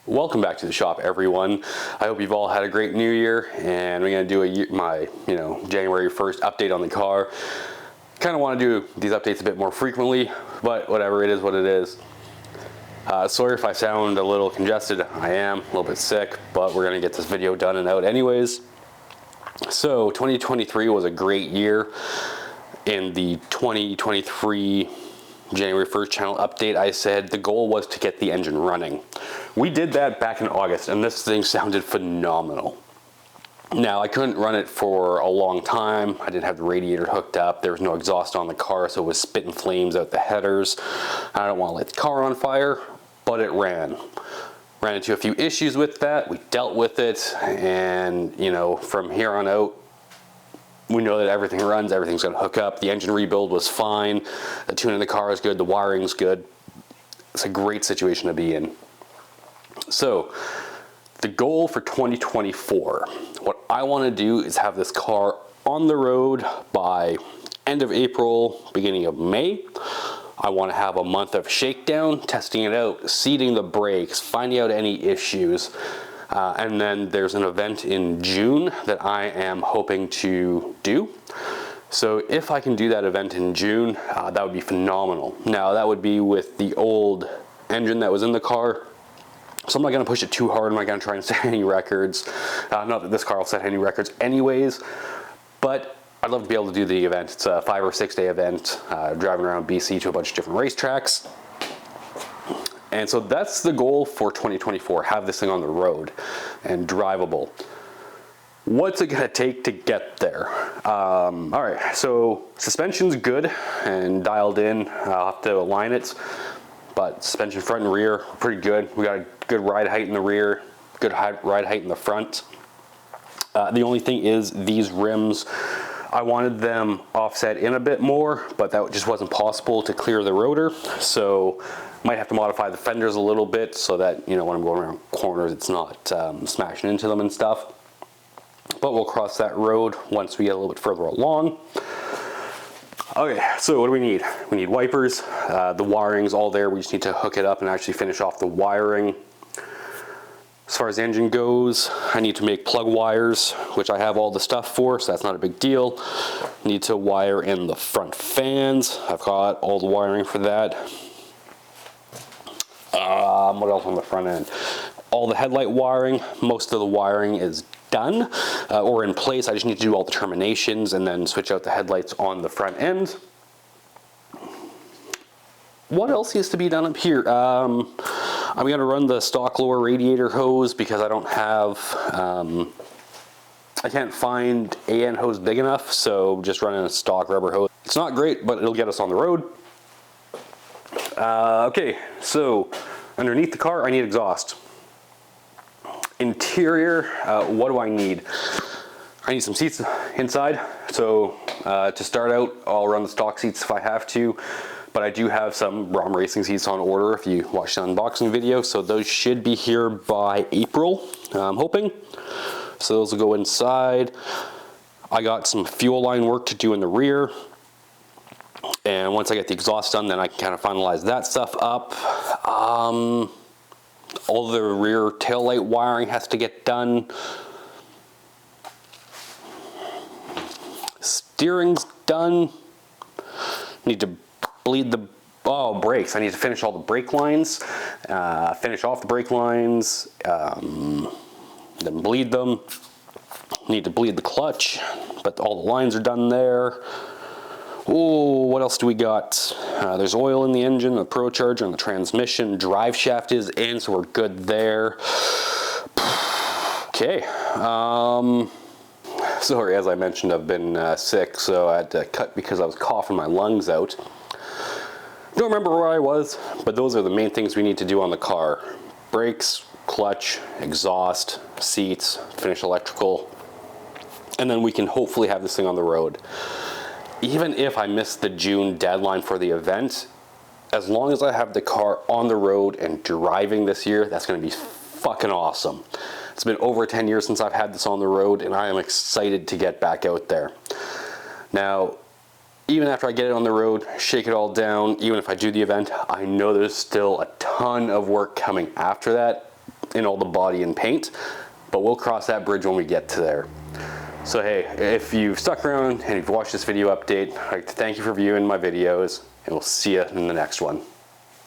Welcome back to the shop, everyone. I hope you've all had a great new year, and we're gonna do my January 1st update on the car. Kind of want to do these updates a bit more frequently, but whatever, it is what it is. Sorry if I sound a little congested. I am a little bit sick, but we're gonna get this video done and out anyways. So 2023 was a great year. In the 2023 January 1st channel update, I said the goal was to get the engine running. We did that back in August, and this thing sounded phenomenal. Now, I couldn't run it for a long time. I didn't have the radiator hooked up. There was no exhaust on the car, so it was spitting flames out the headers. I don't want to light the car on fire, but it ran. Ran into a few issues with that. We dealt with it, and from here on out, we know that everything runs, everything's gonna hook up. The engine rebuild was fine. The tuning in the car is good, the wiring's good. It's a great situation to be in. So, the goal for 2024, what I wanna do is have this car on the road by end of April, beginning of May. I wanna have a month of shakedown, testing it out, seating the brakes, finding out any issues. And then there's an event in June that I am hoping to do. So if I can do that event in June, that would be phenomenal. Now that would be with the old engine that was in the car. So I'm not gonna push it too hard. I'm not gonna try and set any records. Not that this car will set any records anyways, but I'd love to be able to do the event. It's a 5 or 6 day event, driving around BC to a bunch of different racetracks. And so that's the goal for 2024, have this thing on the road and drivable. What's it gonna take to get there? All right, so suspension's good and dialed in. I'll have to align it, but suspension front and rear, pretty good. We got a good ride height in the rear, good ride height in the front. The only thing is these rims, I wanted them offset in a bit more, but that just wasn't possible to clear the rotor. So might have to modify the fenders a little bit so that, when I'm going around corners, it's not smashing into them and stuff. But we'll cross that road once we get a little bit further along. Okay, so what do we need? We need wipers. The wiring's all there. We just need to hook it up and actually finish off the wiring. As far as the engine goes, I need to make plug wires, which I have all the stuff for, so that's not a big deal. Need to wire in the front fans. I've got all the wiring for that. What else on the front end? All the headlight wiring, most of the wiring is done or in place. I just need to do all the terminations and then switch out the headlights on the front end. What else needs to be done up here? I'm gonna run the stock lower radiator hose because I don't have, I can't find AN hose big enough, so just running a stock rubber hose. It's not great, but it'll get us on the road. Okay, so underneath the car, I need exhaust. Interior, what do I need? I need some seats inside. So to start out, I'll run the stock seats if I have to, but I do have some Brom Racing seats on order if you watch the unboxing video. So those should be here by April, I'm hoping. So those will go inside. I got some fuel line work to do in the rear. And once I get the exhaust done, then I can kind of finalize that stuff up. All the rear taillight wiring has to get done. Steering's done. Need to bleed the brakes. I need to finish all the brake lines, finish off the brake lines, then bleed them. Need to bleed the clutch, but all the lines are done there. Oh, what else do we got? There's oil in the engine, the ProCharger, and the transmission. Drive shaft is in, so we're good there. Okay. Sorry, as I mentioned, I've been sick, so I had to cut because I was coughing my lungs out. Don't remember where I was, but those are the main things we need to do on the car. Brakes, clutch, exhaust, seats, finish electrical, and then we can hopefully have this thing on the road. Even if I miss the June deadline for the event, as long as I have the car on the road and driving this year, that's gonna be fucking awesome. It's been over 10 years since I've had this on the road, and I am excited to get back out there. Now, even after I get it on the road, shake it all down, even if I do the event, I know there's still a ton of work coming after that, in all the body and paint, but we'll cross that bridge when we get to there. So hey, if you've stuck around and you've watched this video update, I'd like to thank you for viewing my videos, and we'll see you in the next one.